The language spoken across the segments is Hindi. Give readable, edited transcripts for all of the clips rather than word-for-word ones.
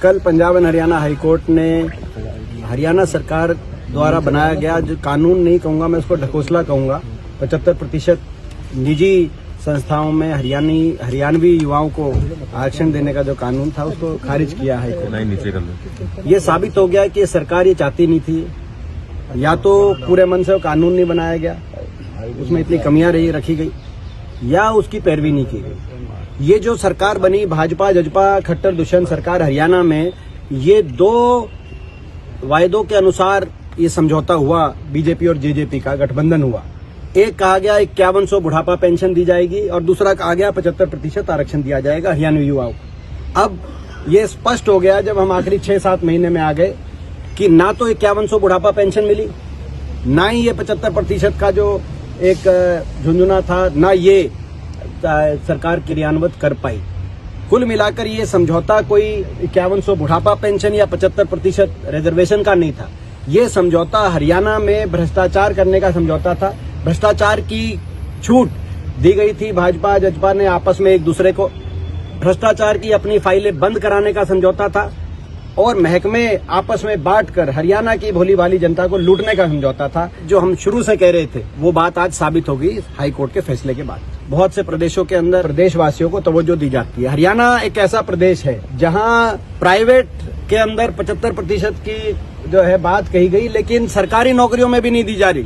कल पंजाब एंड हरियाणा हाईकोर्ट ने हरियाणा सरकार द्वारा बनाया गया जो कानून नहीं कहूँगा मैं उसको ढकोसला कहूँगा 75% निजी संस्थाओं में हरियाणवी युवाओं को आरक्षण देने का जो कानून था उसको खारिज किया है। ये साबित हो गया कि ये सरकार ये चाहती नहीं थी, या तो पूरे मन से वो कानून नहीं बनाया गया, उसमें इतनी कमियां रखी गई, या उसकी पैरवी नहीं की गई। ये जो सरकार बनी भाजपा जजपा खट्टर दुष्यंत सरकार हरियाणा में, ये 2 वायदों के अनुसार ये समझौता हुआ, बीजेपी और जेजेपी का गठबंधन हुआ। एक कहा गया 5100 बुढ़ापा पेंशन दी जाएगी और दूसरा कहा गया 75% आरक्षण दिया जाएगा हरियाणवी युवाओं को। अब ये स्पष्ट हो गया जब हम आखिरी 6-7 महीने में आ गए कि ना तो 5100 बुढ़ापा पेंशन मिली, ना ही ये 75% का जो एक झुंझुना था, ना ये सरकार क्रियान्वित कर पाई। कुल मिलाकर ये समझौता कोई 5100 बुढ़ापा पेंशन या 75% रिजर्वेशन का नहीं था। ये समझौता हरियाणा में भ्रष्टाचार करने का समझौता था। भ्रष्टाचार की छूट दी गई थी भाजपा जजपा ने आपस में एक दूसरे को, भ्रष्टाचार की अपनी फाइलें बंद कराने का समझौता था और महकमे आपस में बांटकर हरियाणा की भोली भाली जनता को लूटने का समझौता था। जो हम शुरू से कह रहे थे वो बात आज साबित हो गई हाईकोर्ट के फैसले के बाद। बहुत से प्रदेशों के अंदर प्रदेशवासियों को तवज्जो दी जाती है। हरियाणा एक ऐसा प्रदेश है जहां प्राइवेट के अंदर 75% की जो है बात कही गई, लेकिन सरकारी नौकरियों में भी नहीं दी जा रही।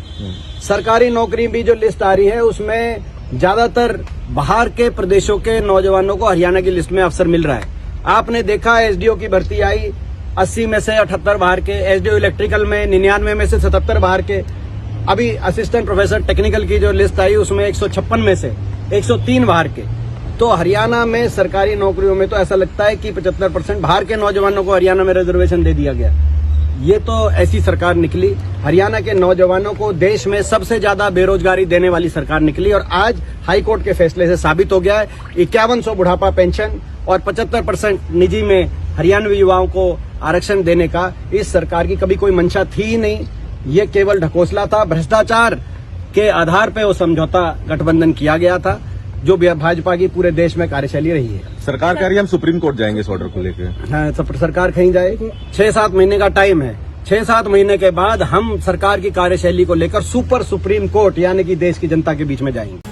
सरकारी नौकरी भी जो लिस्ट आ रही है उसमें ज्यादातर बाहर के प्रदेशों के नौजवानों को हरियाणा की लिस्ट में अवसर मिल रहा है। आपने देखा एसडीओ की भर्ती आई, 80 में से 78 बाहर के, एसडीओ इलेक्ट्रिकल में 99 में से 77 बाहर के। अभी असिस्टेंट प्रोफेसर टेक्निकल की जो लिस्ट आई उसमें 156 में से 103 बाहर के। तो हरियाणा में सरकारी नौकरियों में तो ऐसा लगता है कि 75% बाहर के नौजवानों को हरियाणा में रिजर्वेशन दे दिया गया। ये तो ऐसी सरकार निकली, हरियाणा के नौजवानों को देश में सबसे ज्यादा बेरोजगारी देने वाली सरकार निकली। और आज हाईकोर्ट के फैसले से साबित हो गया है 5100 बुढ़ापा पेंशन और 75% निजी में हरियाणवी युवाओं को आरक्षण देने का इस सरकार की कभी कोई मंशा थी ही नहीं। ये केवल ढकोसला था, भ्रष्टाचार के आधार पर वो समझौता गठबंधन किया गया था, जो भाजपा की पूरे देश में कार्यशैली रही है। सरकार कह रही है हम सुप्रीम कोर्ट जाएंगे इस ऑर्डर को लेकर। हाँ, सरकार कहीं जाए, 6-7 महीने का टाइम है। 6-7 महीने के बाद हम सरकार की कार्यशैली को लेकर सुप्रीम कोर्ट यानी कि देश की जनता के बीच में जाएंगे।